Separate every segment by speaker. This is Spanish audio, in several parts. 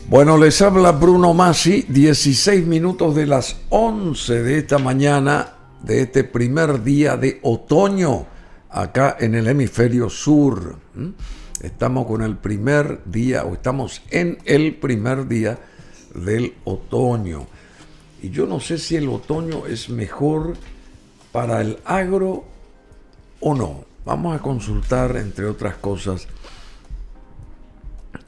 Speaker 1: Bueno, les habla Bruno Masi, 16 minutos de las 11 de esta mañana, de este primer día de otoño, acá en el hemisferio sur. Estamos con el primer día, o estamos en el primer día del otoño. Y yo no sé si el otoño es mejor para el agro o no. Vamos a consultar, entre otras cosas,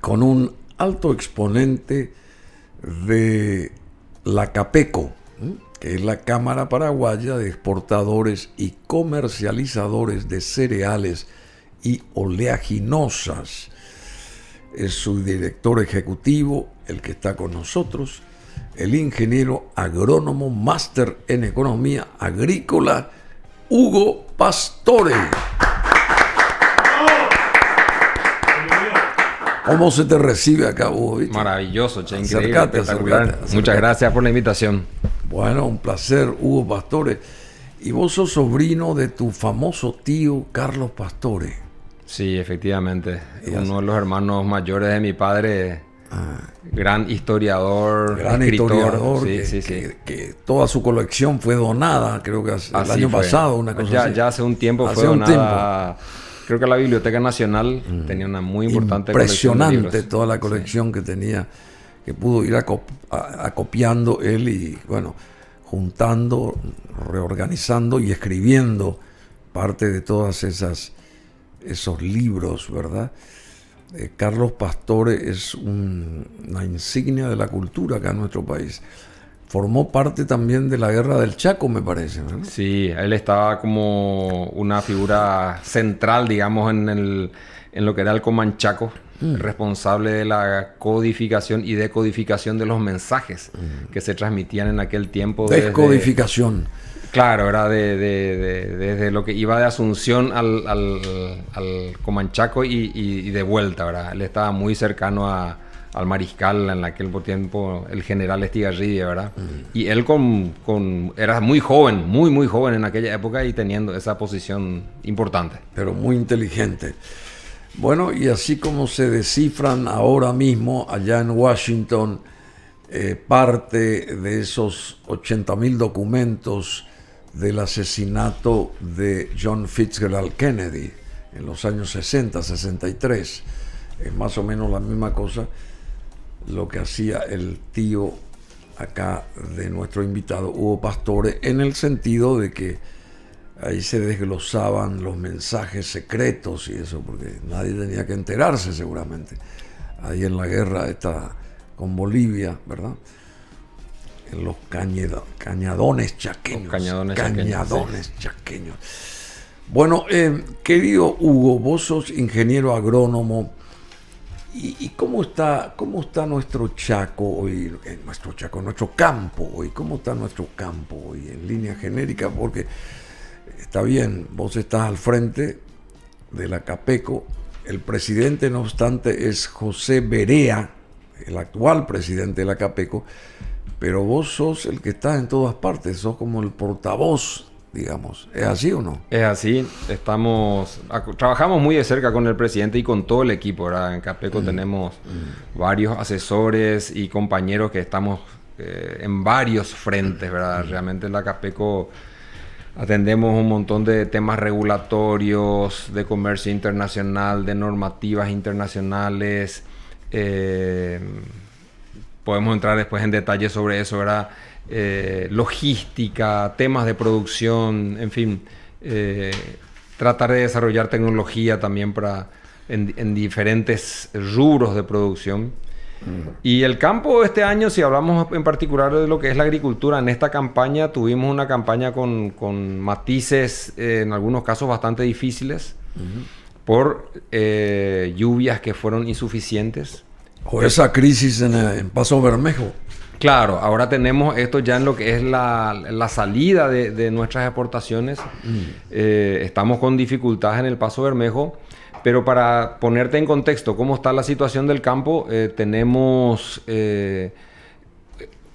Speaker 1: con un alto exponente de la CAPECO, que es la Cámara Paraguaya de Exportadores y Comercializadores de Cereales y Oleaginosas. Es su director ejecutivo, el que está con nosotros, el ingeniero agrónomo, máster en economía agrícola, Hugo Pastore. ¿Cómo se te recibe acá, Hugo? ¿Viste?
Speaker 2: Maravilloso, che, increíble, espectacular. Muchas gracias por la invitación.
Speaker 1: Bueno, un placer, Hugo Pastore. Y vos sos sobrino de tu famoso tío Carlos Pastore.
Speaker 2: Sí, efectivamente. Uno de los hermanos mayores de mi padre, gran historiador, escritor.
Speaker 1: Que toda su colección fue donada, creo que el año pasado, una cosa así.
Speaker 2: Ya hace un tiempo fue donada. Creo que la Biblioteca Nacional tenía una muy importante colección de libros.
Speaker 1: Impresionante toda la colección que tenía, que pudo ir acopiando él y, bueno, juntando, reorganizando y escribiendo parte de todas esos libros, ¿verdad? Carlos Pastore es una insignia de la cultura acá en nuestro país. Formó parte también de la Guerra del Chaco, me parece, ¿no?
Speaker 2: Sí, él estaba como una figura central, digamos, en lo que era el Comanchaco, responsable de la codificación y decodificación de los mensajes que se transmitían en aquel tiempo.
Speaker 1: Descodificación.
Speaker 2: Claro, era desde lo que iba de Asunción al Comanchaco y de vuelta, ¿verdad? Él estaba muy cercano al mariscal en aquel tiempo, el general Estigarribia, ¿verdad? Y él era muy joven, muy joven en aquella época y teniendo esa posición importante.
Speaker 1: Pero muy inteligente. Bueno, y así como se descifran ahora mismo allá en Washington parte de esos 80,000 documentos del asesinato de John Fitzgerald Kennedy en los años 60, 63. Es más o menos la misma cosa lo que hacía el tío acá de nuestro invitado Hugo Pastore, en el sentido de que ahí se desglosaban los mensajes secretos y eso, porque nadie tenía que enterarse seguramente. Ahí en la guerra con Bolivia, ¿verdad? En los cañadones chaqueños. Cañadones chaqueños. Bueno, querido Hugo, vos sos ingeniero agrónomo. ¿Y cómo está nuestro Chaco hoy? Nuestro campo hoy. ¿Cómo está nuestro campo hoy en línea genérica? Porque está bien, vos estás al frente de la CAPECO. El presidente, no obstante, es José Berea, el actual presidente de la CAPECO, pero vos sos el que está en todas partes, sos como el portavoz, digamos. ¿Es así o no?
Speaker 2: Es así. Trabajamos muy de cerca con el presidente y con todo el equipo, ¿verdad? En CAPECO tenemos varios asesores y compañeros que estamos en varios frentes, ¿verdad? Realmente en la CAPECO atendemos un montón de temas regulatorios, de comercio internacional, de normativas internacionales. Podemos entrar después en detalle sobre eso, ¿verdad? Logística, temas de producción, en fin, tratar de desarrollar tecnología también en diferentes rubros de producción. Y el campo este año, si hablamos en particular de lo que es la agricultura, en esta campaña tuvimos una campaña con matices, en algunos casos bastante difíciles, por lluvias que fueron insuficientes.
Speaker 1: O esa crisis en Paso Bermejo.
Speaker 2: Claro, ahora tenemos esto ya en lo que es la salida de nuestras exportaciones. Estamos con dificultades en el Paso Bermejo, pero para ponerte en contexto cómo está la situación del campo, tenemos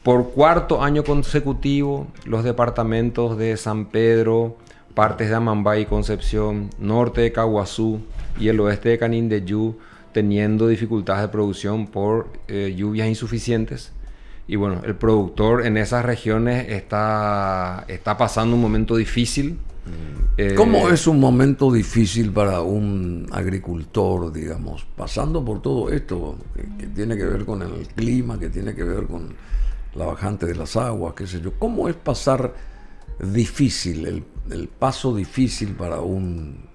Speaker 2: por cuarto año consecutivo los departamentos de San Pedro, partes de Amambay y Concepción, norte de Caguazú y el oeste de Canindeyú, teniendo dificultades de producción por lluvias insuficientes. Y bueno, el productor en esas regiones está pasando un momento difícil.
Speaker 1: ¿Cómo es un momento difícil para un agricultor, digamos, pasando por todo esto que tiene que ver con el clima, que tiene que ver con la bajante de las aguas, qué sé yo? ¿Cómo es pasar difícil, el paso difícil para un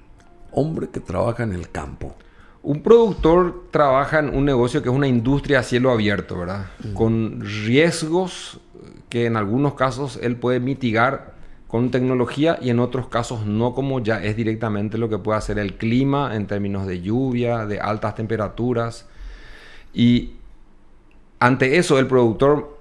Speaker 1: hombre que trabaja en el campo?
Speaker 2: Un productor trabaja en un negocio que es una industria a cielo abierto, ¿verdad? Con riesgos que en algunos casos él puede mitigar con tecnología y en otros casos no, como ya es directamente lo que puede hacer el clima en términos de lluvia, de altas temperaturas. Y ante eso el productor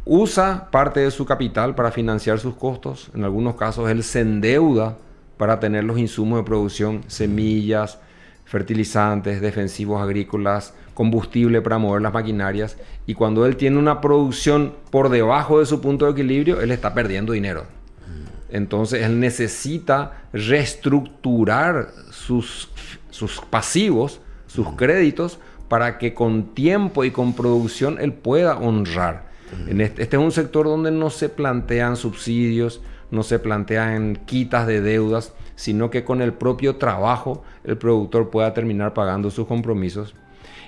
Speaker 2: usa parte de su capital para financiar sus costos. En algunos casos él se endeuda para tener los insumos de producción, semillas, fertilizantes, defensivos agrícolas, combustible para mover las maquinarias. Y cuando él tiene una producción por debajo de su punto de equilibrio, él está perdiendo dinero. Entonces él necesita reestructurar sus pasivos, sus créditos, para que con tiempo y con producción él pueda honrar. Este es un sector donde no se plantean subsidios, no se plantean quitas de deudas, sino que con el propio trabajo el productor pueda terminar pagando sus compromisos.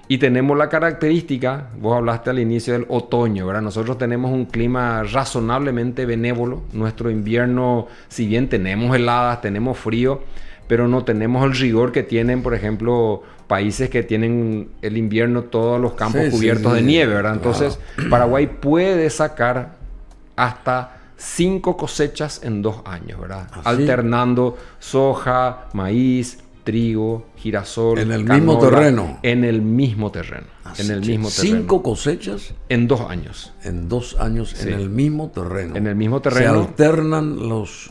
Speaker 2: Y tenemos la característica, vos hablaste al inicio del otoño, ¿verdad? Nosotros tenemos un clima razonablemente benévolo. Nuestro invierno, si bien tenemos heladas, tenemos frío, pero no tenemos el rigor que tienen, por ejemplo, países que tienen el invierno todos los campos cubiertos de nieve, ¿verdad? Entonces, Paraguay puede sacar hasta 5 cosechas en 2 años, ¿verdad? Alternando soja, maíz, trigo, girasol,
Speaker 1: en el
Speaker 2: canola,
Speaker 1: mismo terreno.
Speaker 2: En el mismo terreno. En el mismo terreno.
Speaker 1: 5 cosechas
Speaker 2: en 2 años.
Speaker 1: En 2 años, sí. En el mismo terreno.
Speaker 2: En el mismo terreno.
Speaker 1: Se alternan los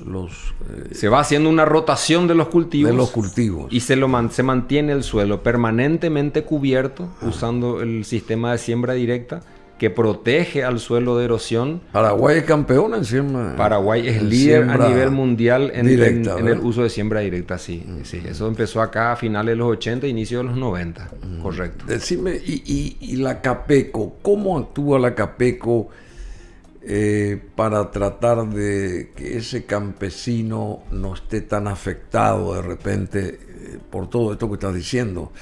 Speaker 2: se va haciendo una rotación de los cultivos.
Speaker 1: De los cultivos.
Speaker 2: Y se mantiene el suelo permanentemente cubierto usando el sistema de siembra directa, que protege al suelo de erosión.
Speaker 1: Paraguay es campeón en siembra.
Speaker 2: Paraguay es líder a nivel mundial en el uso de siembra directa, sí. Sí. Eso empezó acá a finales de los 80, inicio de los 90, correcto.
Speaker 1: Decime, y la Capeco, ¿cómo actúa la Capeco para tratar de que ese campesino no esté tan afectado de repente por todo esto que estás diciendo?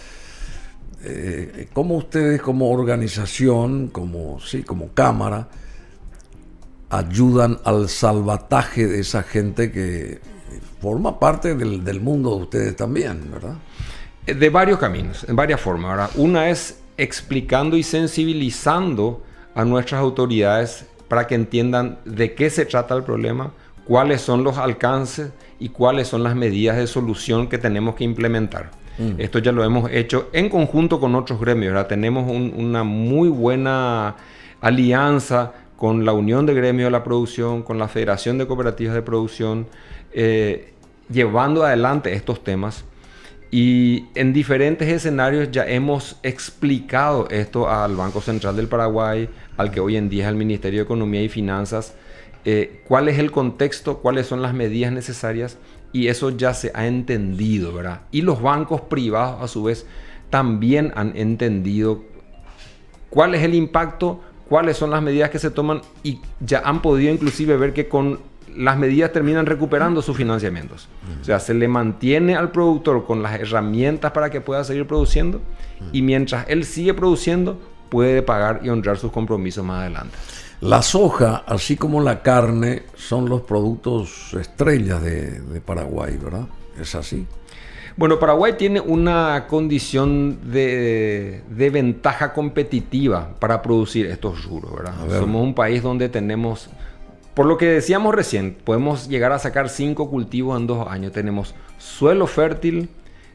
Speaker 1: ¿Cómo ustedes como organización, como cámara, ayudan al salvataje de esa gente que forma parte del mundo de ustedes también, verdad?
Speaker 2: De varios caminos, en varias formas, ¿verdad? Una es explicando y sensibilizando a nuestras autoridades para que entiendan de qué se trata el problema, cuáles son los alcances y cuáles son las medidas de solución que tenemos que implementar. Esto ya lo hemos hecho en conjunto con otros gremios, ¿verdad? Tenemos una muy buena alianza con la Unión de Gremios de la Producción, con la Federación de Cooperativas de Producción, llevando adelante estos temas. Y en diferentes escenarios ya hemos explicado esto al Banco Central del Paraguay, al que hoy en día es el Ministerio de Economía y Finanzas, cuál es el contexto, cuáles son las medidas necesarias. Y eso ya se ha entendido, ¿verdad? Y los bancos privados, a su vez, también han entendido cuál es el impacto, cuáles son las medidas que se toman y ya han podido inclusive ver que con las medidas terminan recuperando sus financiamientos. O sea, se le mantiene al productor con las herramientas para que pueda seguir produciendo y mientras él sigue produciendo, puede pagar y honrar sus compromisos más adelante.
Speaker 1: La soja, así como la carne, son los productos estrellas de Paraguay, ¿verdad? ¿Es así?
Speaker 2: Bueno, Paraguay tiene una condición de ventaja competitiva para producir estos rubros, ¿verdad? Somos un país donde tenemos, por lo que decíamos recién, podemos llegar a sacar 5 cultivos en 2 años. Tenemos suelo fértil,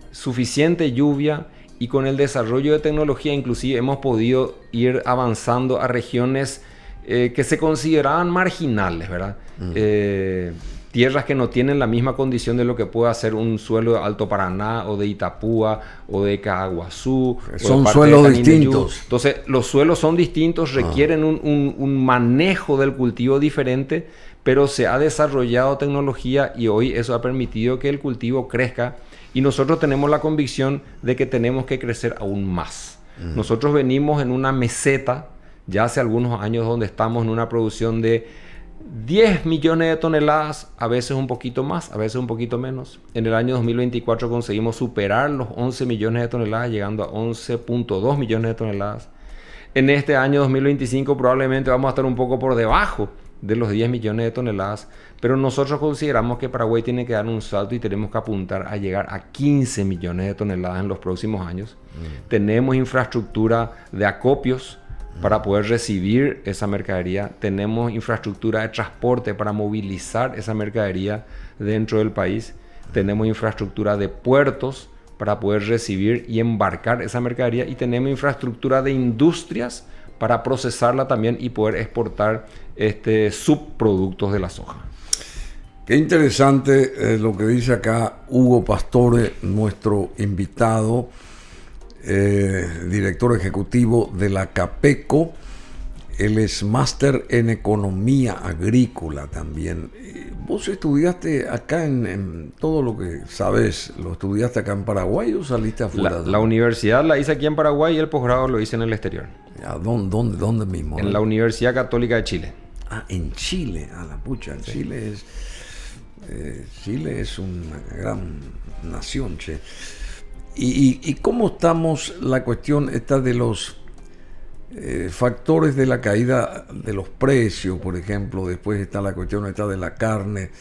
Speaker 2: suficiente lluvia y con el desarrollo de tecnología inclusive hemos podido ir avanzando a regiones que se consideraban marginales, ¿verdad? Tierras que no tienen la misma condición de lo que puede hacer un suelo de Alto Paraná o de Itapúa o de Caaguazú.
Speaker 1: Son suelos distintos.
Speaker 2: Entonces, los suelos son distintos, requieren un manejo del cultivo diferente, pero se ha desarrollado tecnología y hoy eso ha permitido que el cultivo crezca Y nosotros tenemos la convicción de que tenemos que crecer aún más. Nosotros venimos en una meseta ya hace algunos años donde estamos en una producción de 10 millones de toneladas, a veces un poquito más, a veces un poquito menos. En el año 2024 conseguimos superar los 11 millones de toneladas, llegando a 11.2 millones de toneladas. En este año 2025 probablemente vamos a estar un poco por debajo de los 10 millones de toneladas, pero nosotros consideramos que Paraguay tiene que dar un salto y tenemos que apuntar a llegar a 15 millones de toneladas en los próximos años. Tenemos infraestructura de acopios para poder recibir esa mercadería. Tenemos infraestructura de transporte para movilizar esa mercadería dentro del país. Tenemos infraestructura de puertos para poder recibir y embarcar esa mercadería. Y tenemos infraestructura de industrias para procesarla también y poder exportar subproductos de la soja.
Speaker 1: Qué interesante lo que dice acá Hugo Pastore, nuestro invitado, director ejecutivo de la CAPECO. Él es máster en economía agrícola también. ¿Vos estudiaste acá en todo lo que sabes? ¿Lo estudiaste acá en Paraguay o saliste afuera?
Speaker 2: La universidad la hice aquí en Paraguay y el posgrado lo hice en el exterior.
Speaker 1: ¿Dónde mismo?
Speaker 2: En la Universidad Católica de Chile.
Speaker 1: Ah, en Chile. Ah, la pucha. Sí. Chile es una gran nación, che. ¿Y cómo estamos la cuestión esta de los factores de la caída de los precios, por ejemplo? Después está la cuestión esta de la carne,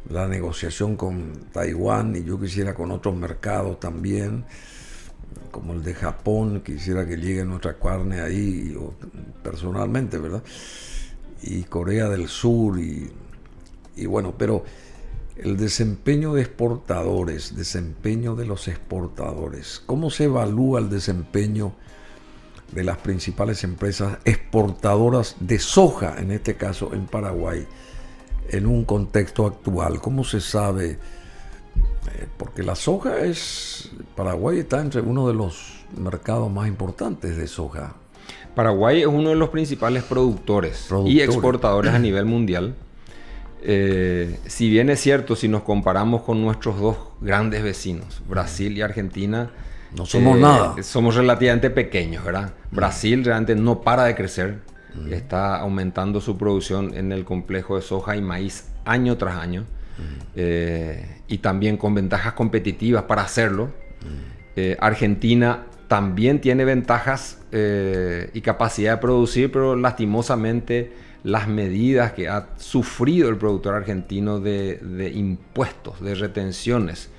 Speaker 1: la negociación con Taiwán, y yo quisiera con otros mercados también, como el de Japón, quisiera que llegue nuestra carne ahí, personalmente, ¿verdad? Y Corea del Sur, y bueno, pero el desempeño de exportadores, desempeño de los exportadores, ¿cómo se evalúa el desempeño de las principales empresas exportadoras de soja, en este caso en Paraguay, en un contexto actual? ¿Cómo se sabe? Porque la soja Paraguay está entre uno de los mercados más importantes de soja.
Speaker 2: Paraguay es uno de los principales productores y exportadores a nivel mundial. Si bien es cierto, si nos comparamos con nuestros dos grandes vecinos, Brasil y Argentina,
Speaker 1: no somos nada.
Speaker 2: Somos relativamente pequeños, ¿verdad? Brasil realmente no para de crecer. Está aumentando su producción en el complejo de soja y maíz año tras año. Y también con ventajas competitivas para hacerlo. Argentina también tiene ventajas y capacidad de producir, pero lastimosamente las medidas que ha sufrido el productor argentino de impuestos, de retenciones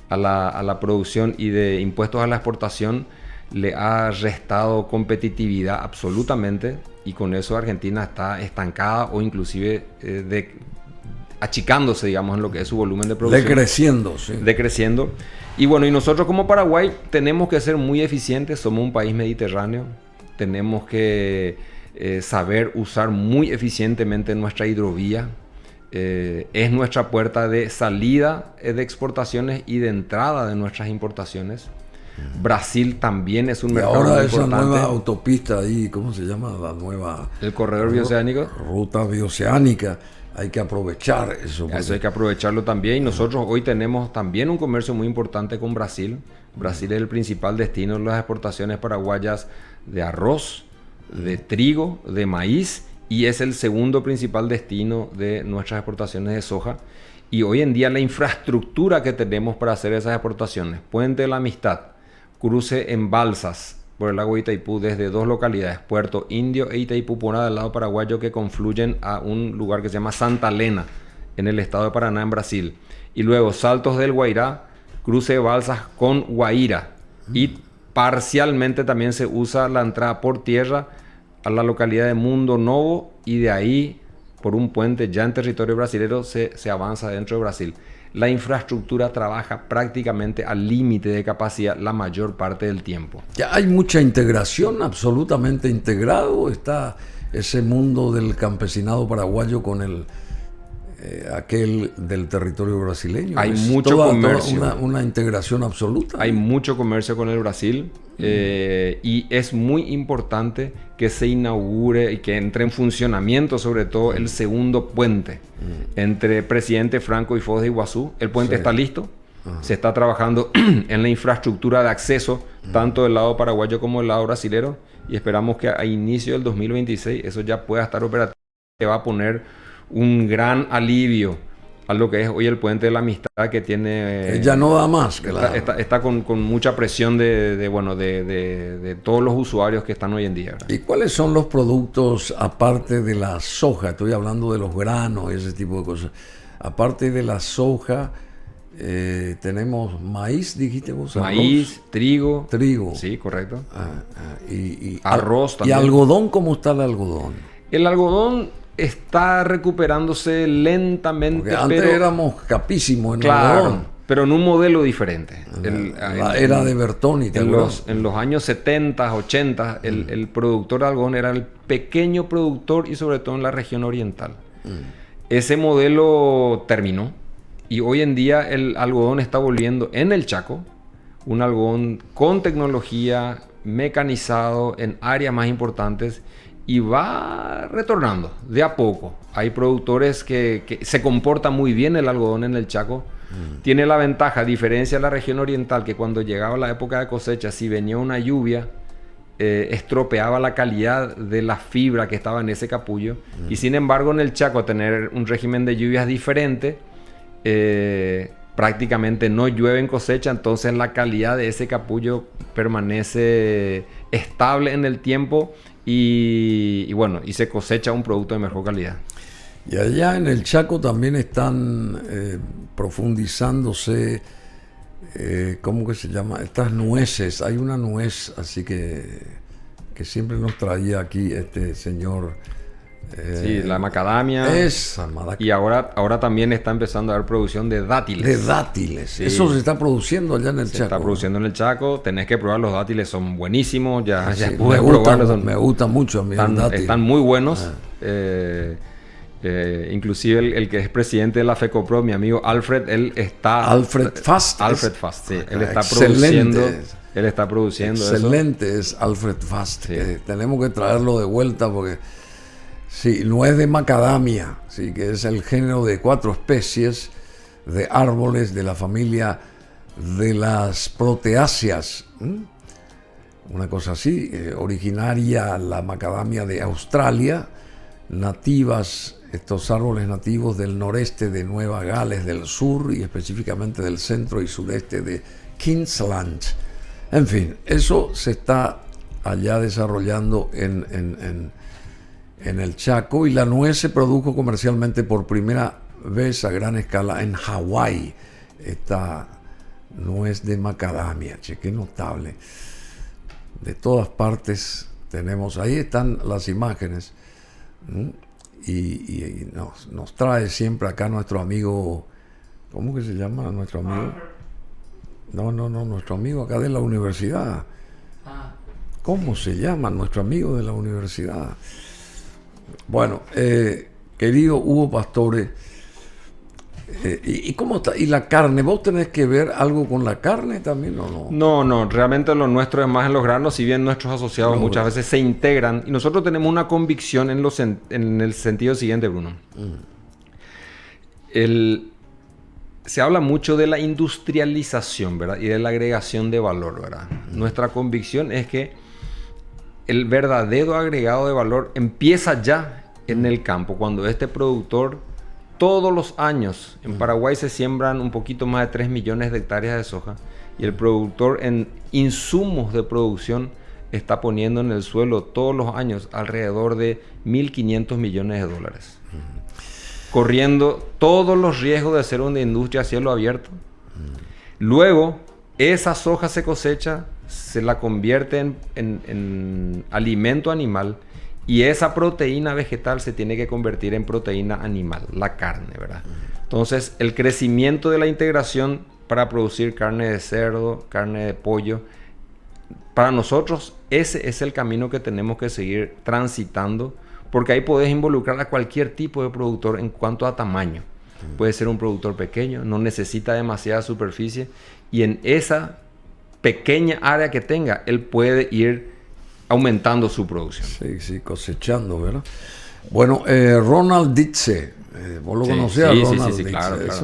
Speaker 2: a la producción y de impuestos a la exportación le ha restado competitividad absolutamente, y con eso Argentina está estancada o inclusive achicándose, digamos, en lo que es su volumen de producción.
Speaker 1: Decreciendo, sí.
Speaker 2: Decreciendo. Y bueno, y nosotros como Paraguay tenemos que ser muy eficientes, somos un país mediterráneo, tenemos que saber usar muy eficientemente nuestra hidrovía. Es nuestra puerta de salida de exportaciones y de entrada de nuestras importaciones. Brasil también es un mercado muy importante.
Speaker 1: Ahora esa nueva autopista ahí, ¿cómo se llama? La nueva...
Speaker 2: El corredor bioceánico.
Speaker 1: Ruta bioceánica. Hay que aprovechar eso.
Speaker 2: Eso hay que aprovecharlo también. Y nosotros hoy tenemos también un comercio muy importante con Brasil. Brasil es el principal destino de las exportaciones paraguayas de arroz, de trigo, de maíz, y es el segundo principal destino de nuestras exportaciones de soja. Y hoy en día la infraestructura que tenemos para hacer esas exportaciones, Puente de la Amistad, cruce en balsas por el lago Itaipú desde dos localidades, Puerto Indio e Itaipú Puna del lado paraguayo, que confluyen a un lugar que se llama Santa Elena en el estado de Paraná, en Brasil. Y luego Saltos del Guairá, cruce de balsas con Guaira. Y parcialmente también se usa la entrada por tierra a la localidad de Mundo Novo, y de ahí por un puente ya en territorio brasilero se avanza dentro de Brasil. La infraestructura trabaja prácticamente al límite de capacidad la mayor parte del tiempo.
Speaker 1: Ya hay mucha integración, absolutamente integrado está ese mundo del campesinado paraguayo con aquel del territorio brasileño.
Speaker 2: Hay mucho comercio.
Speaker 1: Una integración absoluta.
Speaker 2: Hay mucho comercio con el Brasil. Y es muy importante que se inaugure y que entre en funcionamiento sobre todo el segundo puente entre Presidente Franco y Foz de Iguazú. El puente está listo, Se está trabajando en la infraestructura de acceso, tanto del lado paraguayo como del lado brasilero, y esperamos que a inicio del 2026 eso ya pueda estar operativo, que va a poner un gran alivio a lo que es hoy el puente de la amistad que tiene...
Speaker 1: ya no da más. Claro.
Speaker 2: Está con mucha presión de todos los usuarios que están hoy en día, ¿verdad?
Speaker 1: ¿Y cuáles son los productos, aparte de la soja? Estoy hablando de los granos, ese tipo de cosas. Aparte de la soja, tenemos maíz, dijiste vos.
Speaker 2: Maíz,
Speaker 1: arroz,
Speaker 2: trigo.
Speaker 1: Trigo.
Speaker 2: Sí, correcto.
Speaker 1: Y
Speaker 2: arroz también.
Speaker 1: ¿Y algodón? ¿Cómo está el algodón?
Speaker 2: El algodón está recuperándose lentamente.
Speaker 1: Porque antes éramos capísimos en
Speaker 2: claro,
Speaker 1: algodón.
Speaker 2: Pero en un modelo diferente.
Speaker 1: La era de Bertoni.
Speaker 2: En los años 70, 80, el productor de algodón era el pequeño productor y sobre todo en la región oriental. Ese modelo terminó y hoy en día el algodón está volviendo en el Chaco, un algodón con tecnología, mecanizado en áreas más importantes y va retornando de a poco. Hay productores que se comporta muy bien el algodón en el Chaco. Tiene la ventaja, a diferencia de la región oriental, que cuando llegaba la época de cosecha, si venía una lluvia, estropeaba la calidad de la fibra que estaba en ese capullo. Y sin embargo, en el Chaco, a tener un régimen de lluvias diferente, prácticamente no llueve en cosecha, entonces la calidad de ese capullo permanece estable en el tiempo y bueno, y se cosecha un producto de mejor calidad.
Speaker 1: Y allá en el Chaco también están profundizándose, ¿cómo que se llama? Estas nueces. Hay una nuez así que siempre nos traía aquí este señor.
Speaker 2: Sí, la macadamia.
Speaker 1: Esa
Speaker 2: y ahora también está empezando a haber producción de dátiles.
Speaker 1: De dátiles. Sí. Eso se está produciendo allá en el Chaco.
Speaker 2: Se está produciendo en el Chaco. Tenés que probar los dátiles, son buenísimos. Ya
Speaker 1: pude probarlos. Me gustan mucho a mí.
Speaker 2: Están muy buenos. Inclusive el que es presidente de la FECOPRO, mi amigo Alfred,
Speaker 1: Alfred Fast.
Speaker 2: Alfred Fast, sí. Él está produciendo.
Speaker 1: Excelente
Speaker 2: eso.
Speaker 1: Es Alfred Fast. Sí. Tenemos que traerlo de vuelta porque sí, no es de macadamia, sí, que es el género de 4 especies de árboles de la familia de las proteáceas. Una cosa así, originaria la macadamia de Australia, nativas, estos árboles nativos del noreste de Nueva Gales del Sur y específicamente del centro y sureste de Queensland. En fin, eso se está allá desarrollando en el Chaco, y la nuez se produjo comercialmente por primera vez a gran escala en Hawái. Esta nuez de macadamia, qué notable. De todas partes tenemos, ahí están las imágenes. Y nos trae siempre acá nuestro amigo, ¿cómo que se llama nuestro amigo? No, nuestro amigo acá de la universidad. ¿Cómo se llama nuestro amigo de la universidad? Bueno, querido Hugo Pastore, ¿y cómo está? ¿Y la carne? ¿Vos tenés que ver algo con la carne también o no?
Speaker 2: No, realmente lo nuestro es más en los granos, si bien nuestros asociados muchas veces se integran, y nosotros tenemos una convicción en el sentido siguiente, Bruno. Se habla mucho de la industrialización, ¿verdad? Y de la agregación de valor, ¿verdad? Nuestra convicción es que el verdadero agregado de valor empieza ya en el campo, cuando este productor, todos los años, en Paraguay se siembran un poquito más de 3 millones de hectáreas de soja, y el productor en insumos de producción está poniendo en el suelo todos los años alrededor de 1.500 millones de dólares. Corriendo todos los riesgos de ser una industria a cielo abierto. Luego, esa soja se cosecha, se la convierte en alimento animal, y esa proteína vegetal se tiene que convertir en proteína animal, la carne, ¿verdad? Entonces, el crecimiento de la integración para producir carne de cerdo, carne de pollo, para nosotros ese es el camino que tenemos que seguir transitando, porque ahí podés involucrar a cualquier tipo de productor en cuanto a tamaño. Puede ser un productor pequeño, no necesita demasiada superficie, y en esa pequeña área que tenga, él puede ir aumentando su producción.
Speaker 1: Sí, cosechando, ¿verdad? Bueno, Ronald Ditze, vos lo conocías, Ronald Ditze.
Speaker 2: Claro,
Speaker 1: es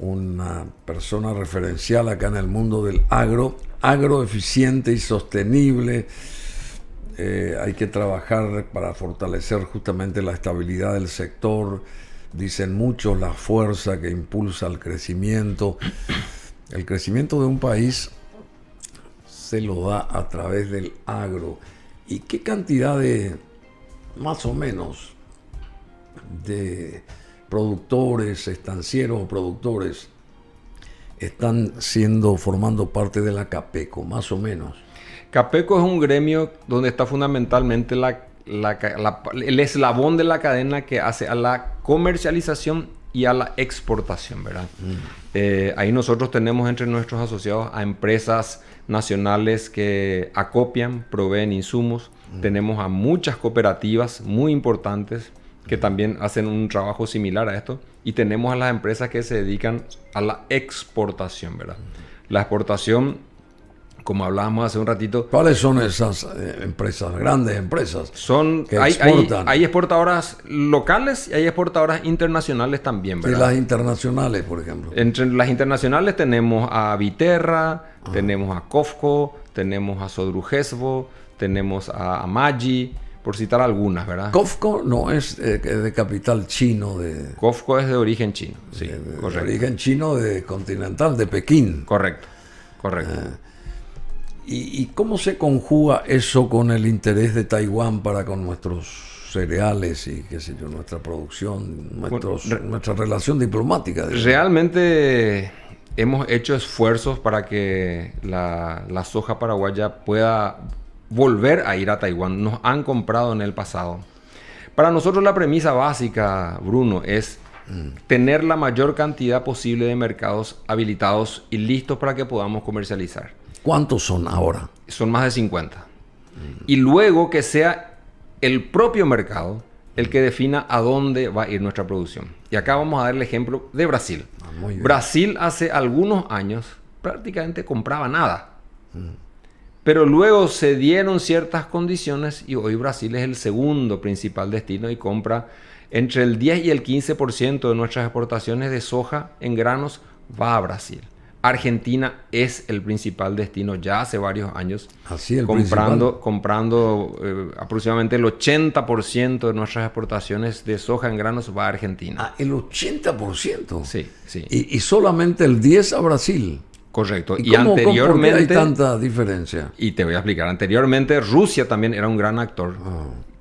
Speaker 1: una persona referencial acá en el mundo del agro eficiente y sostenible. Hay que trabajar para fortalecer justamente la estabilidad del sector. Dicen muchos la fuerza que impulsa el crecimiento. El crecimiento de un país se lo da a través del agro. ¿Y qué cantidad de, más o menos, de productores, estancieros o productores están formando parte de la Capeco, más o menos?
Speaker 2: Capeco es un gremio donde está fundamentalmente el eslabón de la cadena que hace a la comercialización y a la exportación, ¿verdad? Ahí nosotros tenemos entre nuestros asociados a empresas nacionales que acopian, proveen insumos. Tenemos a muchas cooperativas muy importantes que también hacen un trabajo similar a esto. Y tenemos a las empresas que se dedican a la exportación, ¿verdad? La exportación, como hablábamos hace un ratito...
Speaker 1: ¿Cuáles son esas empresas, grandes empresas
Speaker 2: que exportan? Hay exportadoras locales y hay exportadoras internacionales también, ¿verdad?
Speaker 1: Y las internacionales, por ejemplo.
Speaker 2: Entre las internacionales tenemos a Viterra, tenemos a Cofco, tenemos a Sodrugesvo, tenemos a Maggi, por citar algunas, ¿verdad?
Speaker 1: Cofco no es de capital chino.
Speaker 2: Cofco es de origen chino, sí,
Speaker 1: correcto. De origen chino de continental, de Pekín.
Speaker 2: Correcto.
Speaker 1: ¿Y cómo se conjuga eso con el interés de Taiwán para con nuestros cereales y qué sé yo, nuestra producción, nuestra relación diplomática?
Speaker 2: Realmente hemos hecho esfuerzos para que la soja paraguaya pueda volver a ir a Taiwán. Nos han comprado en el pasado. Para nosotros la premisa básica, Bruno, es tener la mayor cantidad posible de mercados habilitados y listos para que podamos comercializar.
Speaker 1: ¿Cuántos son ahora?
Speaker 2: Son más de 50. Y luego que sea el propio mercado el que defina a dónde va a ir nuestra producción. Y acá vamos a dar el ejemplo de Brasil. Brasil hace algunos años prácticamente compraba nada. Pero luego se dieron ciertas condiciones y hoy Brasil es el segundo principal destino y compra entre el 10 y el 15% de nuestras exportaciones de soja en granos va a Brasil. Argentina es el principal destino ya hace varios años, comprando aproximadamente el 80% de nuestras exportaciones de soja en granos va a Argentina.
Speaker 1: ¿El 80%?
Speaker 2: Sí.
Speaker 1: Y solamente el 10% a Brasil.
Speaker 2: Correcto.
Speaker 1: Y anteriormente... ¿Por qué hay tanta diferencia?
Speaker 2: Y te voy a explicar. Anteriormente Rusia también era un gran actor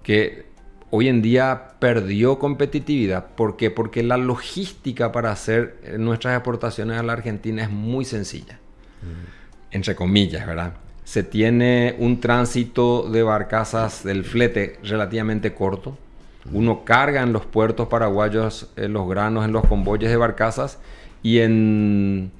Speaker 2: que hoy en día perdió competitividad. ¿Por qué? Porque la logística para hacer nuestras exportaciones a la Argentina es muy sencilla. Entre comillas, ¿verdad? Se tiene un tránsito de barcazas del flete relativamente corto. Uno carga en los puertos paraguayos los granos en los convoyes de barcazas y en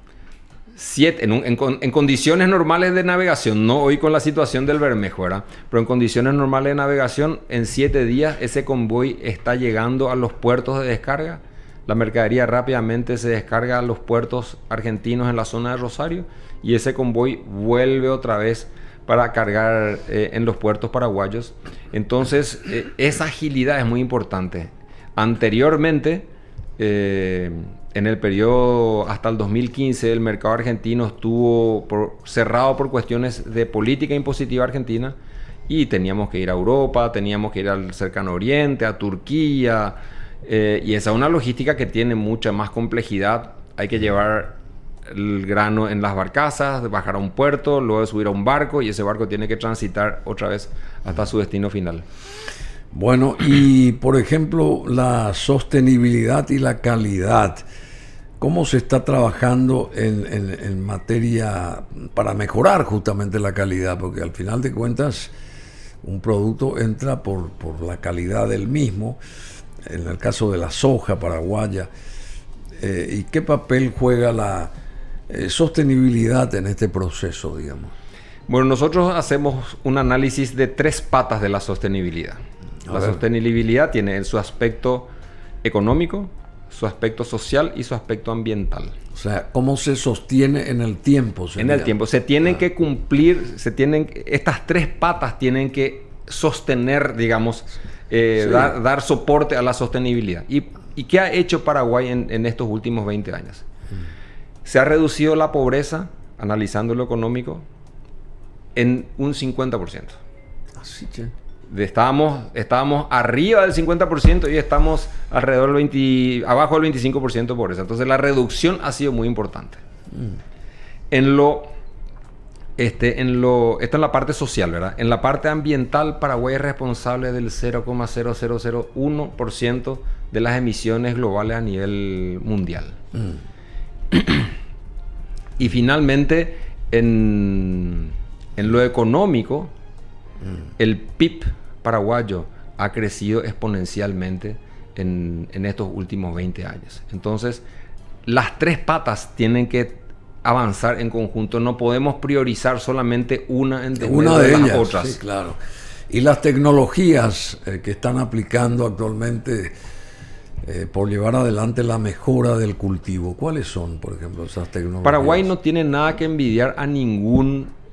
Speaker 2: condiciones normales de navegación, no hoy con la situación del Bermejo, ¿verdad? Pero en condiciones normales de navegación, en 7 días ese convoy está llegando a los puertos de descarga. La mercadería rápidamente se descarga a los puertos argentinos en la zona de Rosario y ese convoy vuelve otra vez para cargar en los puertos paraguayos. Entonces, esa agilidad es muy importante. Anteriormente, en el periodo hasta el 2015, el mercado argentino estuvo cerrado por cuestiones de política impositiva argentina y teníamos que ir a Europa, teníamos que ir al Cercano Oriente, a Turquía, y esa es una logística que tiene mucha más complejidad. Hay que llevar el grano en las barcazas, bajar a un puerto, luego subir a un barco y ese barco tiene que transitar otra vez hasta su destino final.
Speaker 1: Bueno, y por ejemplo, la sostenibilidad y la calidad. ¿Cómo se está trabajando en materia para mejorar justamente la calidad? Porque al final de cuentas, un producto entra por la calidad del mismo. En el caso de la soja paraguaya. ¿Y qué papel juega la sostenibilidad en este proceso, digamos?
Speaker 2: Bueno, nosotros hacemos un análisis de 3 patas de la sostenibilidad. La sostenibilidad tiene su aspecto económico, su aspecto social y su aspecto ambiental.
Speaker 1: O sea, ¿cómo se sostiene en el tiempo?
Speaker 2: En el tiempo. Se tienen que cumplir, estas 3 patas tienen que sostener, digamos, dar soporte a la sostenibilidad. ¿Y qué ha hecho Paraguay en estos últimos 20 años? Se ha reducido la pobreza, analizando lo económico, en un 50%.
Speaker 1: Así que...
Speaker 2: Estábamos arriba del 50% y estamos alrededor abajo del 25% de pobreza. Entonces la reducción ha sido muy importante. Esto en la parte social, ¿verdad? En la parte ambiental, Paraguay es responsable del 0,0001% de las emisiones globales a nivel mundial. Y finalmente, en lo económico, el PIB paraguayo ha crecido exponencialmente en estos últimos 20 años. Entonces, las tres patas tienen que avanzar en conjunto. No podemos priorizar solamente una de
Speaker 1: ellas,
Speaker 2: las otras.
Speaker 1: Sí, claro. Y las tecnologías que están aplicando actualmente por llevar adelante la mejora del cultivo, ¿cuáles son, por ejemplo, esas tecnologías?
Speaker 2: Paraguay no tiene nada que envidiar a ningún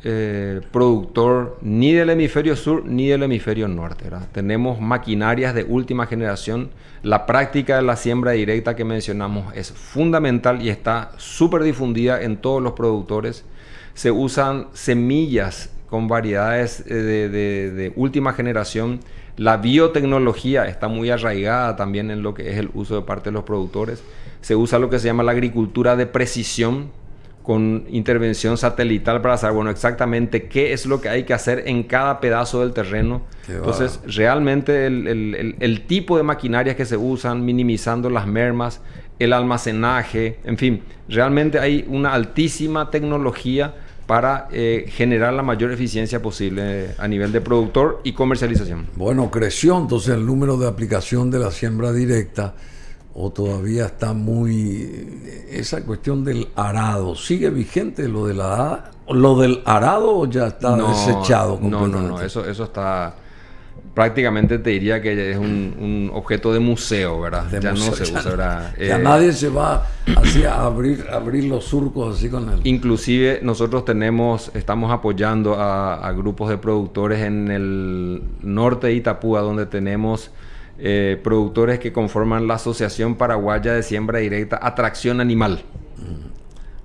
Speaker 2: productor ni del hemisferio sur ni del hemisferio norte, ¿verdad? Tenemos maquinarias de última generación. La práctica de la siembra directa que mencionamos es fundamental y está súper difundida en todos los productores. Se usan semillas con variedades de última generación. La biotecnología está muy arraigada también en lo que es el uso de parte de los productores. Se usa lo que se llama la agricultura de precisión, con intervención satelital para saber, bueno, exactamente qué es lo que hay que hacer en cada pedazo del terreno. Entonces, realmente el tipo de maquinarias que se usan, minimizando las mermas, el almacenaje, en fin, realmente hay una altísima tecnología para generar la mayor eficiencia posible a nivel de productor y comercialización.
Speaker 1: Bueno, creció entonces el número de aplicación de la siembra directa, o todavía está muy... Esa cuestión del arado, ¿sigue vigente lo del arado o ya está desechado completamente?
Speaker 2: No, eso está... Prácticamente te diría que es un objeto de museo, ¿verdad? Ya no se usa, ¿verdad?
Speaker 1: Ya nadie se va así a abrir los surcos así con él.
Speaker 2: Inclusive nosotros estamos apoyando a grupos de productores en el norte de Itapúa, donde tenemos productores que conforman la Asociación Paraguaya de Siembra Directa Atracción Animal.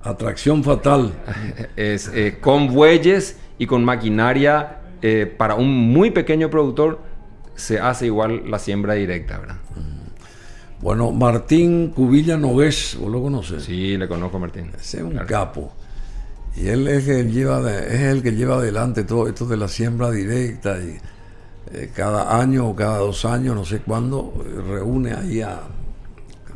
Speaker 1: Atracción fatal.
Speaker 2: Es con bueyes y con maquinaria. Para un muy pequeño productor se hace igual la siembra directa, ¿verdad?
Speaker 1: Bueno, Martín Cubilla Nogués, ¿vos lo conoces?
Speaker 2: Sí, le conozco a Martín.
Speaker 1: Ese es un capo. Y él es el que lleva adelante todo esto de la siembra directa y cada año o cada 2 años, no sé cuándo, reúne ahí a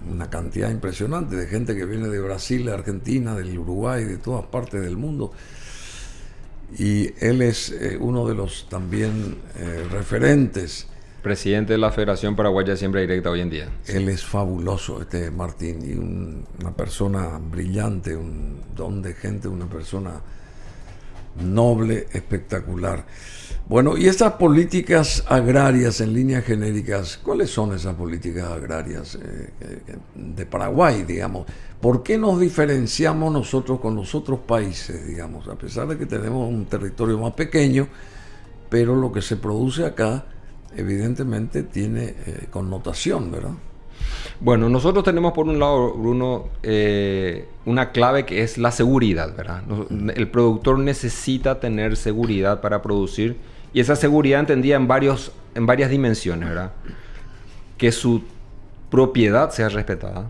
Speaker 1: una cantidad impresionante de gente que viene de Brasil, de Argentina, del Uruguay, de todas partes del mundo. Y él es uno de los también referentes.
Speaker 2: Presidente de la Federación Paraguaya de Siembra Directa hoy en día.
Speaker 1: Él es fabuloso, Martín, y una persona brillante, un don de gente, una persona noble, espectacular. Bueno, y estas políticas agrarias en líneas genéricas, ¿cuáles son esas políticas agrarias de Paraguay, digamos? ¿Por qué nos diferenciamos nosotros con los otros países, digamos? A pesar de que tenemos un territorio más pequeño, pero lo que se produce acá, evidentemente, tiene connotación, ¿verdad?
Speaker 2: Bueno, nosotros tenemos por un lado, Bruno, una clave que es la seguridad, ¿verdad? El productor necesita tener seguridad para producir, y esa seguridad entendida en varias dimensiones, ¿verdad? Que su propiedad sea respetada,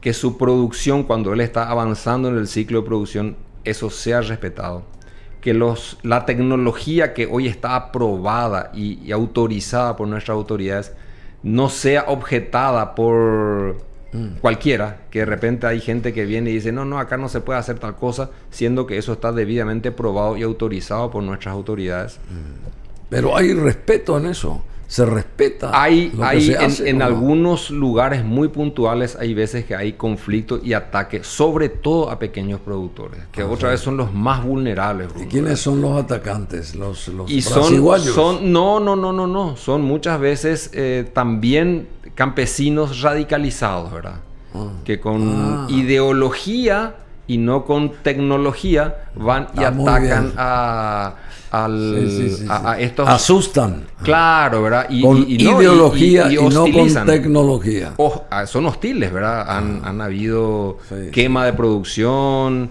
Speaker 2: que su producción, cuando él está avanzando en el ciclo de producción, eso sea respetado, que la tecnología que hoy está aprobada y autorizada por nuestras autoridades no sea objetada por cualquiera, que de repente hay gente que viene y dice, no, acá no se puede hacer tal cosa, siendo que eso está debidamente probado y autorizado por nuestras autoridades.
Speaker 1: Pero hay respeto en eso, se respeta.
Speaker 2: En algunos lugares muy puntuales hay veces que hay conflicto y ataque, sobre todo a pequeños productores, que otra vez son los más vulnerables.
Speaker 1: ¿Y quiénes son los atacantes? ¿Los
Speaker 2: y
Speaker 1: brasiguayos?
Speaker 2: No, son muchas veces también campesinos radicalizados, ¿verdad? Que con ideología y no con tecnología van y atacan a estos...
Speaker 1: Asustan.
Speaker 2: Claro, ¿verdad?
Speaker 1: Con ideología y no con tecnología.
Speaker 2: Son hostiles, ¿verdad? Han habido quema de producción,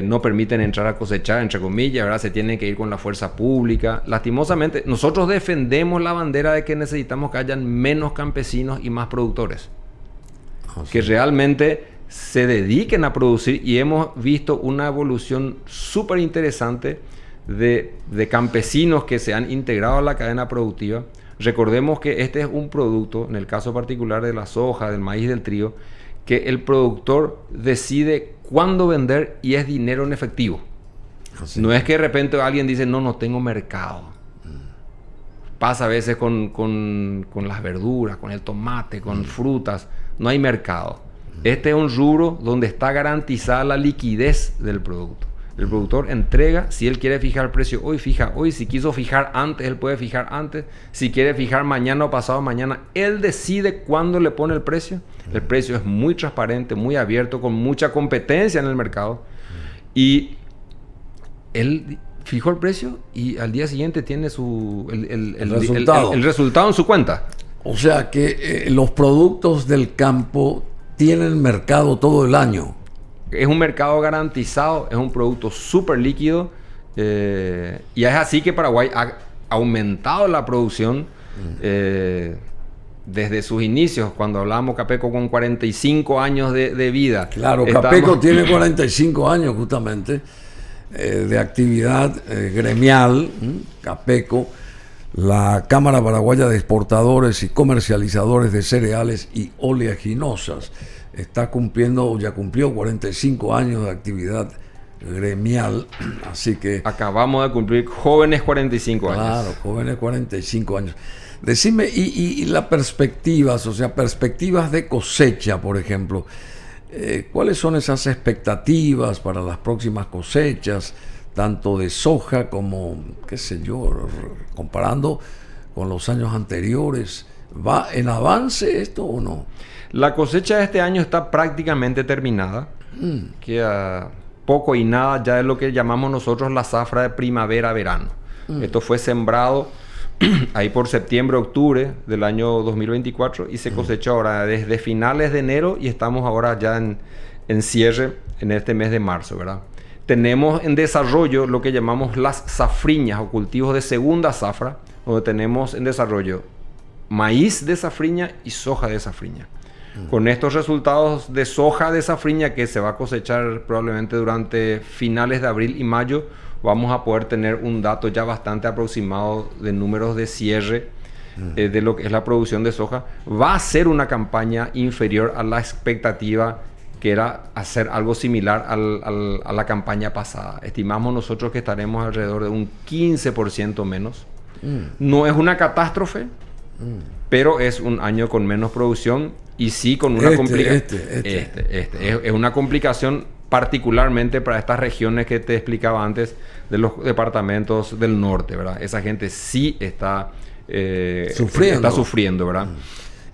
Speaker 2: no permiten entrar a cosechar, entre comillas, ¿verdad? Se tienen que ir con la fuerza pública. Lastimosamente, nosotros defendemos la bandera de que necesitamos que hayan menos campesinos y más productores. Que realmente se dediquen a producir, y hemos visto una evolución súper interesante de campesinos que se han integrado a la cadena productiva. Recordemos que este es un producto, en el caso particular de la soja, del maíz, del trigo, que el productor decide cuándo vender y es dinero en efectivo. No es que de repente alguien dice, no tengo mercado. Pasa a veces con las verduras, con el tomate, con frutas, no hay mercado. Este es un rubro donde está garantizada la liquidez del producto. El productor entrega, si él quiere fijar precio hoy, fija hoy. Si quiso fijar antes, él puede fijar antes. Si quiere fijar mañana o pasado mañana, él decide cuándo le pone el precio. El precio es muy transparente, muy abierto, con mucha competencia en el mercado. Y él fijó el precio y al día siguiente tiene el resultado en su cuenta.
Speaker 1: O sea que los productos del campo tienen mercado todo el año.
Speaker 2: Es un mercado garantizado, es un producto súper líquido, y es así que Paraguay ha aumentado la producción desde sus inicios. Cuando hablábamos Capeco con 45 años de vida.
Speaker 1: Claro, Capeco tiene 45 años justamente de actividad gremial. Capeco, la Cámara Paraguaya de Exportadores y Comercializadores de Cereales y Oleaginosas, está cumpliendo, ya cumplió 45 años de actividad gremial, así que...
Speaker 2: Acabamos de cumplir jóvenes 45 años.
Speaker 1: Claro, jóvenes 45 años. Decime, y las perspectivas, o sea, perspectivas de cosecha, por ejemplo, ¿cuáles son esas expectativas para las próximas cosechas, tanto de soja como, qué sé yo, comparando con los años anteriores? ¿Va en avance esto o no?
Speaker 2: La cosecha de este año está prácticamente terminada. Queda poco y nada ya de lo que llamamos nosotros la zafra de primavera-verano. Esto fue sembrado ahí por septiembre, octubre del año 2024 y se cosechó ahora desde finales de enero y estamos ahora ya en cierre en este mes de marzo, ¿verdad? Tenemos en desarrollo lo que llamamos las safriñas o cultivos de segunda zafra, donde tenemos en desarrollo maíz de safriña y soja de safriña. Con estos resultados de soja de safriña que se va a cosechar probablemente durante finales de abril y mayo, vamos a poder tener un dato ya bastante aproximado de números de cierre de lo que es la producción de soja. Va a ser una campaña inferior a la expectativa, que era hacer algo similar a la campaña pasada. Estimamos nosotros que estaremos alrededor de un 15% menos. No es una catástrofe, pero es un año con menos producción y sí con una complicación. Es una complicación particularmente para estas regiones que te explicaba antes, de los departamentos del norte, ¿verdad? Esa gente sí está sufriendo, ¿verdad?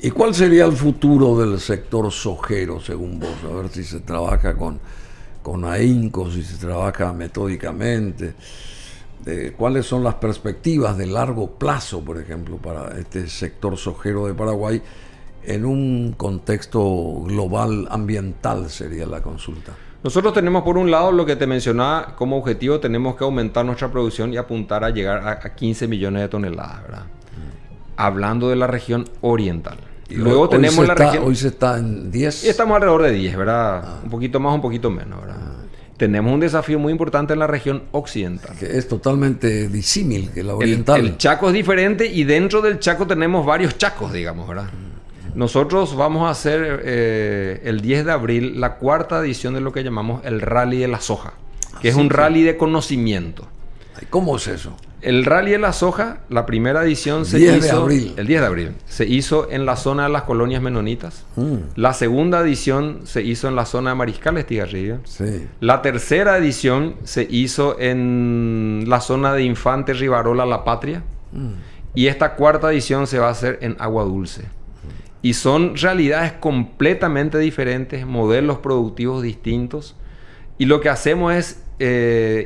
Speaker 1: ¿Y cuál sería el futuro del sector sojero, según vos? A ver si se trabaja con ahínco, si se trabaja metódicamente. ¿Cuáles son las perspectivas de largo plazo, por ejemplo, para este sector sojero de Paraguay en un contexto global ambiental? Sería la consulta.
Speaker 2: Nosotros tenemos por un lado lo que te mencionaba como objetivo, tenemos que aumentar nuestra producción y apuntar a llegar a 15 millones de toneladas, ¿verdad? Hablando de la región oriental.
Speaker 1: Y luego tenemos la región... Hoy se está en 10.
Speaker 2: Y estamos alrededor de 10, ¿verdad? Un poquito más, un poquito menos, ¿verdad? Tenemos un desafío muy importante en la región occidental.
Speaker 1: Que es totalmente disímil que la oriental.
Speaker 2: El Chaco es diferente y dentro del Chaco tenemos varios chacos, digamos, ¿verdad? Nosotros vamos a hacer el 10 de abril la cuarta edición de lo que llamamos el Rally de la Soja, que es un rally de conocimiento.
Speaker 1: ¿Cómo es eso?
Speaker 2: El Rally de la Soja, la primera edición se hizo el 10 de abril. Se hizo en la zona de las colonias menonitas. La segunda edición se hizo en la zona de Mariscal Estigarribia.
Speaker 1: Sí.
Speaker 2: La tercera edición se hizo en la zona de Infante Rivarola La Patria. Y esta cuarta edición se va a hacer en Agua Dulce. Y son realidades completamente diferentes, modelos productivos distintos. Y lo que hacemos es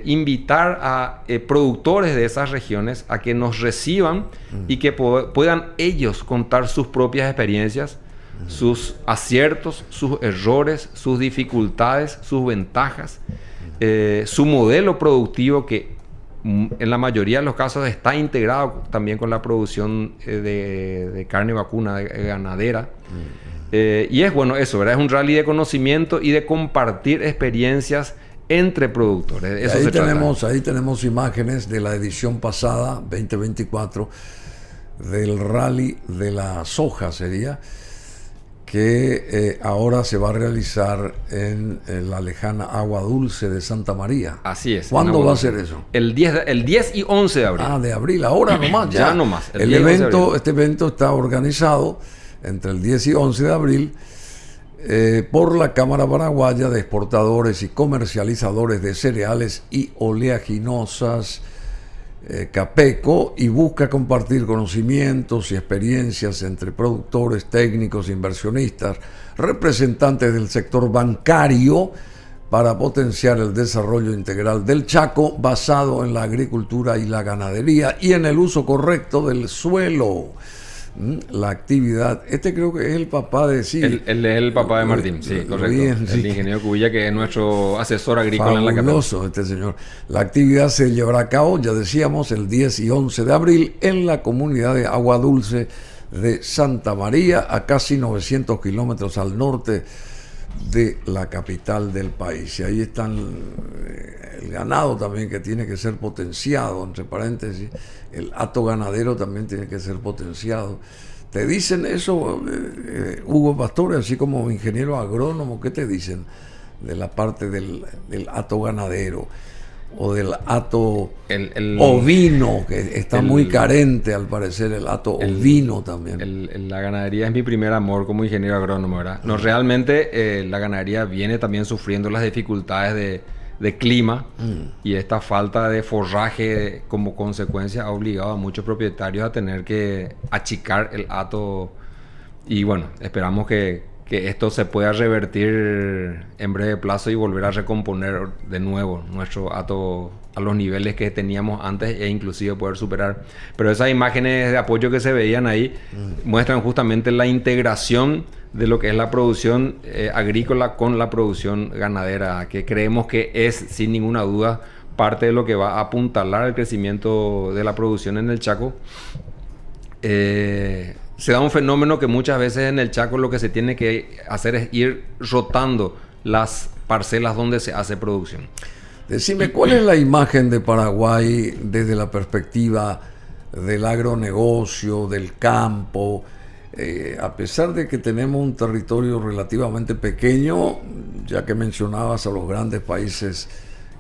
Speaker 2: invitar a productores de esas regiones a que nos reciban y que puedan ellos contar sus propias experiencias, sus aciertos, sus errores, sus dificultades, sus ventajas, su modelo productivo que en la mayoría de los casos está integrado también con la producción de carne vacuna ganadera. Y es bueno eso, ¿verdad? Es un rally de conocimiento y de compartir experiencias entre productores. Eso
Speaker 1: ahí tenemos imágenes de la edición pasada, 2024, del rally de la soja, sería, que ahora se va a realizar en la lejana Agua Dulce de Santa María.
Speaker 2: Así es.
Speaker 1: ¿Cuándo va a ser eso?
Speaker 2: El 10 y 11 de abril.
Speaker 1: Ah, de abril, ahora nomás.
Speaker 2: Ya nomás.
Speaker 1: Este evento está organizado entre el 10 y 11 de abril por la Cámara Paraguaya de Exportadores y Comercializadores de Cereales y Oleaginosas, CAPECO, y busca compartir conocimientos y experiencias entre productores, técnicos, inversionistas, representantes del sector bancario para potenciar el desarrollo integral del Chaco basado en la agricultura y la ganadería y en el uso correcto del suelo. La actividad, creo que es el papá de
Speaker 2: Él es el papá de Martín, sí, correcto. Bien, el ingeniero Cubilla, que es nuestro asesor agrícola en la capital.
Speaker 1: Fabuloso este señor. La actividad se llevará a cabo, ya decíamos, el 10 y 11 de abril en la comunidad de Agua Dulce de Santa María, a casi 900 kilómetros al norte de la capital del país. Y ahí están el ganado también, que tiene que ser potenciado, entre paréntesis, el hato ganadero también tiene que ser potenciado. ¿Te dicen eso, Hugo Pastore, así como ingeniero agrónomo? ¿Qué te dicen de la parte del hato ganadero o del hato ovino, que está muy carente al parecer, el hato ovino también?
Speaker 2: La ganadería es mi primer amor como ingeniero agrónomo, ¿verdad? No, realmente la ganadería viene también sufriendo las dificultades de clima, y esta falta de forraje como consecuencia ha obligado a muchos propietarios a tener que achicar el hato, y bueno, esperamos que esto se pueda revertir en breve plazo y volver a recomponer de nuevo nuestro hato a los niveles que teníamos antes e inclusive poder superar. Pero esas imágenes de apoyo que se veían ahí muestran justamente la integración de lo que es la producción agrícola con la producción ganadera, que creemos que es sin ninguna duda parte de lo que va a apuntalar el crecimiento de la producción en el Chaco. Se da un fenómeno que muchas veces en el Chaco lo que se tiene que hacer es ir rotando las parcelas donde se hace producción.
Speaker 1: Decime, ¿cuál es la imagen de Paraguay desde la perspectiva del agronegocio, del campo? A pesar de que tenemos un territorio relativamente pequeño, ya que mencionabas a los grandes países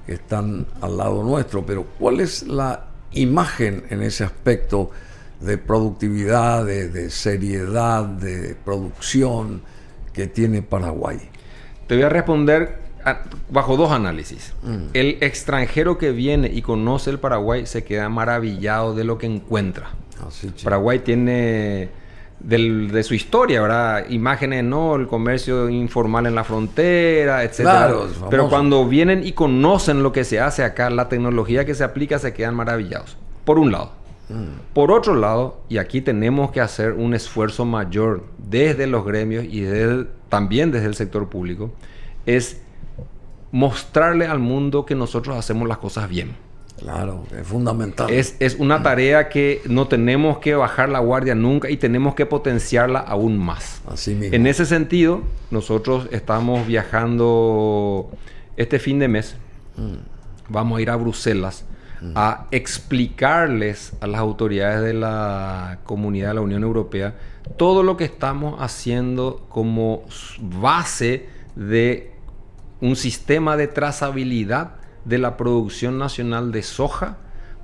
Speaker 1: que están al lado nuestro, pero ¿cuál es la imagen en ese aspecto de productividad, de seriedad, de producción que tiene Paraguay?
Speaker 2: Te voy a responder bajo dos análisis. El extranjero que viene y conoce el Paraguay se queda maravillado de lo que encuentra. Paraguay tiene de su historia, ¿verdad? Imágenes, ¿no? El comercio informal en la frontera, etc. Claro, pero cuando vienen y conocen lo que se hace acá, la tecnología que se aplica, se quedan maravillados. Por un lado. Por otro lado, y aquí tenemos que hacer un esfuerzo mayor desde los gremios y también desde el sector público, es mostrarle al mundo que nosotros hacemos las cosas bien.
Speaker 1: Claro, es fundamental.
Speaker 2: Es una tarea que no tenemos que bajar la guardia nunca y tenemos que potenciarla aún más.
Speaker 1: Así mismo.
Speaker 2: En ese sentido, nosotros estamos viajando este fin de mes. Vamos a ir a Bruselas a explicarles a las autoridades de la Comunidad de la Unión Europea todo lo que estamos haciendo como base de un sistema de trazabilidad de la producción nacional de soja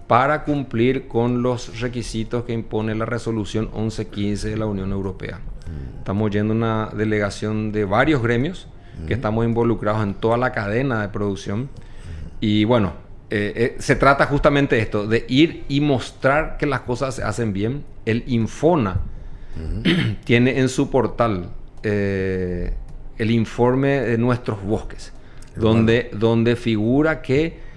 Speaker 2: para cumplir con los requisitos que impone la resolución 1115 de la Unión Europea. Estamos yendo una delegación de varios gremios que estamos involucrados en toda la cadena de producción, y bueno, se trata justamente de esto, de ir y mostrar que las cosas se hacen bien. El Infona tiene en su portal el informe de nuestros bosques. donde figura que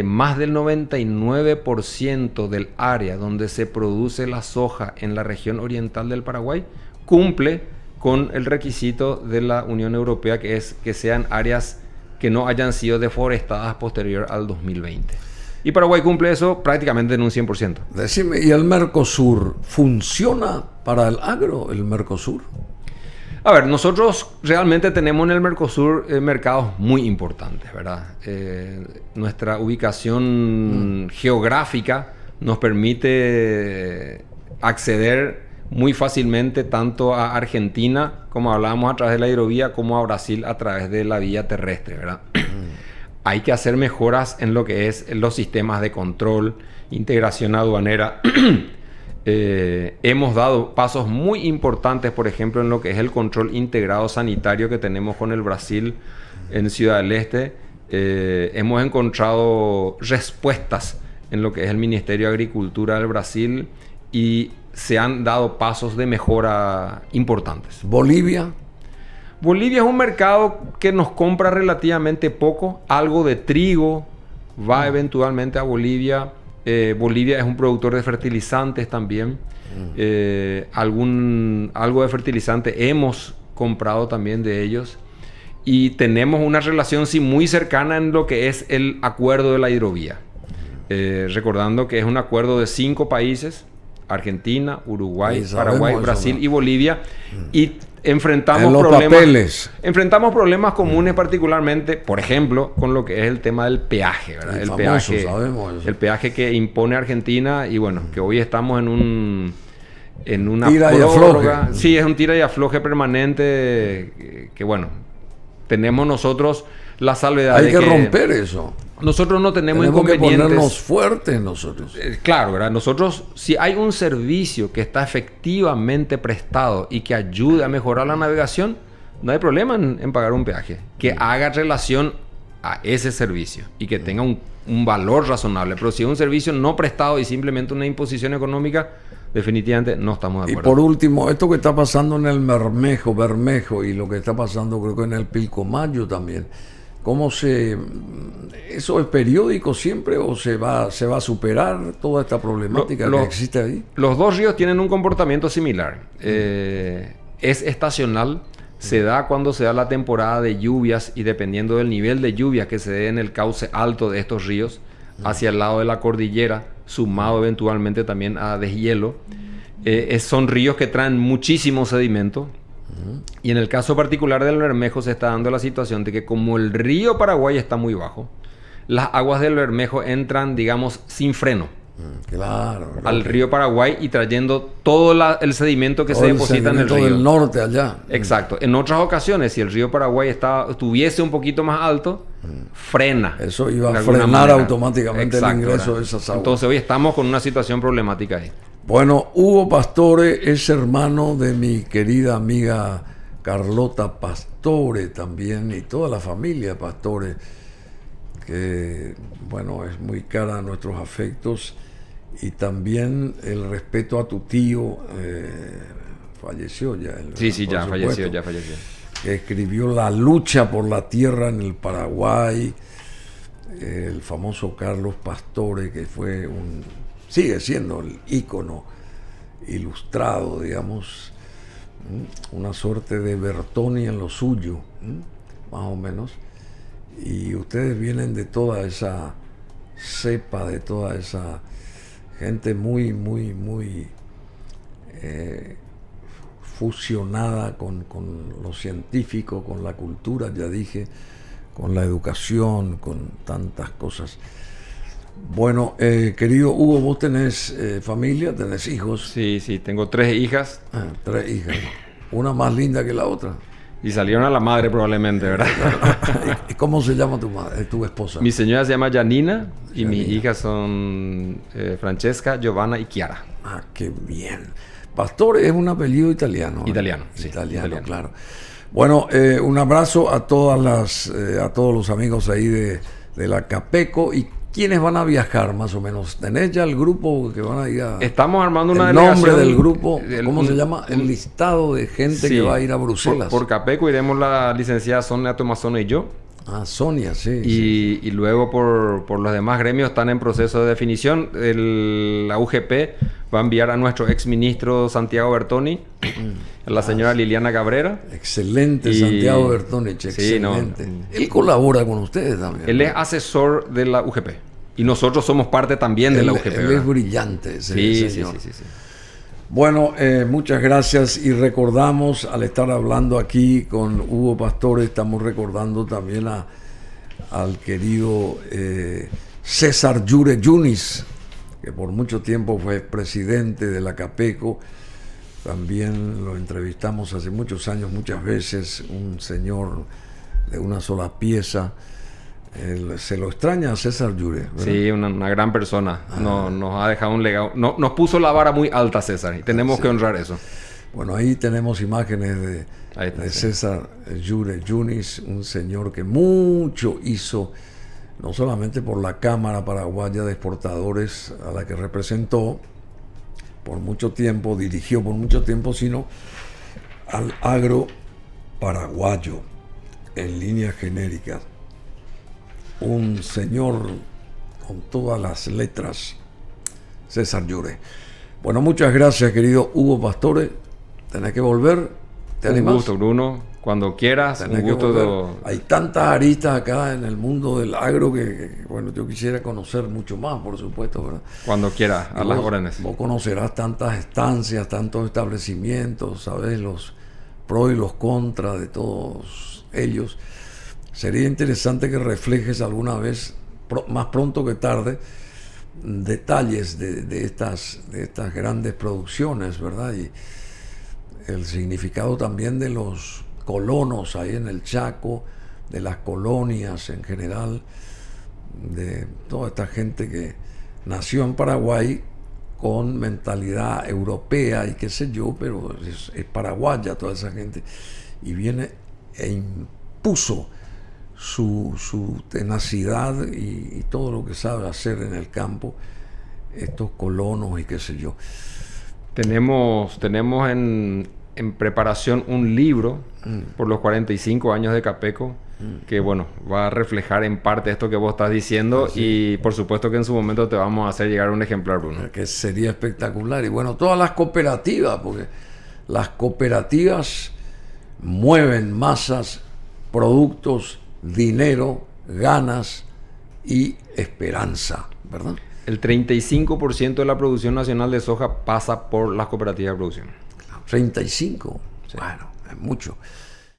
Speaker 2: más del 99% del área donde se produce la soja en la región oriental del Paraguay cumple con el requisito de la Unión Europea, que es que sean áreas que no hayan sido deforestadas posterior al 2020. Y Paraguay cumple eso prácticamente en un 100%.
Speaker 1: Decime, ¿y el Mercosur funciona para el agro, el Mercosur?
Speaker 2: A ver, nosotros realmente tenemos en el Mercosur mercados muy importantes, ¿verdad? Nuestra ubicación geográfica nos permite acceder muy fácilmente tanto a Argentina, como hablábamos, a través de la hidrovía, como a Brasil a través de la vía terrestre, ¿verdad? Hay que hacer mejoras en lo que es los sistemas de control, integración aduanera. Hemos dado pasos muy importantes, por ejemplo, en lo que es el control integrado sanitario que tenemos con el Brasil en Ciudad del Este. Hemos encontrado respuestas en lo que es el Ministerio de Agricultura del Brasil y se han dado pasos de mejora importantes.
Speaker 1: ¿Bolivia?
Speaker 2: Bolivia es un mercado que nos compra relativamente poco. Algo de trigo va eventualmente a Bolivia. Bolivia es un productor de fertilizantes también. Algo de fertilizante hemos comprado también de ellos. Y tenemos una relación sí muy cercana en lo que es el acuerdo de la hidrovía. Recordando que es un acuerdo de 5 países: Argentina, Uruguay, Paraguay, Brasil y Bolivia. Y enfrentamos problemas comunes, particularmente, por ejemplo, con lo que es el tema del peaje, ¿verdad? El peaje que impone Argentina, y bueno, que hoy estamos en una
Speaker 1: tira y afloje.
Speaker 2: Sí, es un tira y afloje permanente que bueno, tenemos nosotros la salvedad
Speaker 1: de que romper eso.
Speaker 2: Nosotros no tenemos inconvenientes.
Speaker 1: Que ponernos fuertes nosotros.
Speaker 2: Claro, ¿verdad? Nosotros, si hay un servicio que está efectivamente prestado y que ayude a mejorar la navegación, no hay problema en pagar un peaje. Que haga relación a ese servicio y que tenga un valor razonable. Pero si es un servicio no prestado y simplemente una imposición económica, definitivamente no estamos de acuerdo.
Speaker 1: Y por último, esto que está pasando en el Bermejo y lo que está pasando creo que en el Pilcomayo también. ¿Cómo eso es periódico siempre o se va a superar toda esta problemática que existe ahí?
Speaker 2: Los dos ríos tienen un comportamiento similar. Es estacional, se da cuando se da la temporada de lluvias y dependiendo del nivel de lluvia que se dé en el cauce alto de estos ríos hacia el lado de la cordillera, sumado eventualmente también a deshielo. Son ríos que traen muchísimo sedimento. Y en el caso particular del Bermejo se está dando la situación de que como el río Paraguay está muy bajo, las aguas del Bermejo entran, digamos, sin freno al río Paraguay y trayendo todo el sedimento que se deposita en el río.
Speaker 1: Del norte allá.
Speaker 2: Exacto. En otras ocasiones, si el río Paraguay estuviese un poquito más alto, frena.
Speaker 1: Eso iba a frenar automáticamente el ingreso de esas aguas.
Speaker 2: Entonces hoy estamos con una situación problemática ahí.
Speaker 1: Bueno, Hugo Pastore es hermano de mi querida amiga Carlota Pastore también, y toda la familia Pastore, que bueno, es muy cara a nuestros afectos, y también el respeto a tu tío, falleció ya.
Speaker 2: Ya falleció.
Speaker 1: Que escribió La lucha por la tierra en el Paraguay, el famoso Carlos Pastore, que fue sigue siendo el ícono ilustrado, digamos, una suerte de Bertoni en lo suyo, más o menos. Y ustedes vienen de toda esa cepa, de toda esa gente muy, muy, muy fusionada con lo científico, con la cultura, ya dije, con la educación, con tantas cosas. Bueno, querido Hugo, vos tenés familia, tenés hijos.
Speaker 2: Sí, tengo 3 hijas.
Speaker 1: 3 hijas. Una más linda que la otra.
Speaker 2: Y salieron a la madre probablemente, ¿verdad?
Speaker 1: ¿Y cómo se llama tu esposa?
Speaker 2: Mi señora se llama Janina y mis hijas son Francesca, Giovanna y Chiara.
Speaker 1: Ah, qué bien. Pastore es un apellido italiano.
Speaker 2: Italiano, sí.
Speaker 1: Italiano, claro. Bueno, un abrazo a todos los amigos ahí de la Capeco. ¿Y quiénes van a viajar más o menos? ¿Tenés ya el grupo que van a ir a...?
Speaker 2: Estamos armando una
Speaker 1: delegación. ¿El nombre del grupo? ¿Cómo se llama? El listado de gente que va a ir a Bruselas.
Speaker 2: Por Capeco iremos la licenciada Sonia Tomasone y yo.
Speaker 1: Ah, Sonia, sí.
Speaker 2: Y luego por los demás gremios están en proceso de definición. La UGP va a enviar a nuestro exministro Santiago Bertoni, a la señora Liliana Cabrera.
Speaker 1: Excelente, Santiago Bertonich, excelente.
Speaker 2: Sí,
Speaker 1: Él colabora con ustedes también.
Speaker 2: Él es asesor de la UGP. Y nosotros somos parte también de la UGP.
Speaker 1: Él es brillante, ese señor.
Speaker 2: Sí.
Speaker 1: Bueno, muchas gracias y recordamos, al estar hablando aquí con Hugo Pastore, estamos recordando también al querido César Llure Yunis, que por mucho tiempo fue presidente de la Capeco. También lo entrevistamos hace muchos años, muchas veces, un señor de una sola pieza. Se lo extraña a César Llure, ¿verdad?
Speaker 2: Sí, una gran persona. Nos ha dejado un legado. Nos puso la vara muy alta, César, y tenemos que honrar eso.
Speaker 1: Bueno, ahí tenemos imágenes de
Speaker 2: Sí.
Speaker 1: César Llure Yunis, un señor que mucho hizo, no solamente por la Cámara Paraguaya de Exportadores, a la que representó por mucho tiempo, dirigió por mucho tiempo, sino al agro paraguayo, en líneas genéricas. Un señor con todas las letras, César Llure. Bueno, muchas gracias, querido Hugo Pastore. Tenés que volver. ¿Te animás?
Speaker 2: Un gusto, Bruno. Cuando quieras, un gusto.
Speaker 1: Hay tantas aristas acá en el mundo del agro que, bueno, yo quisiera conocer mucho más, por supuesto, ¿verdad?
Speaker 2: Cuando quieras, a las órdenes.
Speaker 1: Vos conocerás tantas estancias, tantos establecimientos, sabés los pros y los contras de todos ellos. Sería interesante que reflejes alguna vez, más pronto que tarde, detalles de estas grandes producciones, ¿verdad? Y el significado también de los colonos ahí en el Chaco, de las colonias en general, de toda esta gente que nació en Paraguay con mentalidad europea y qué sé yo, pero es paraguaya toda esa gente, y viene e impuso su tenacidad y todo lo que sabe hacer en el campo, estos colonos y qué sé yo.
Speaker 2: Tenemos en preparación un libro por los 45 años de Capeco, que bueno, va a reflejar en parte esto que vos estás diciendo, y por supuesto que en su momento te vamos a hacer llegar un ejemplar, Bruno.
Speaker 1: Que sería espectacular. Y bueno, todas las cooperativas, porque las cooperativas mueven masas, productos, dinero, ganas y esperanza, ¿verdad?
Speaker 2: El 35% de la producción nacional de soja pasa por las cooperativas de producción.
Speaker 1: 35,
Speaker 2: Sí.
Speaker 1: Bueno, es mucho.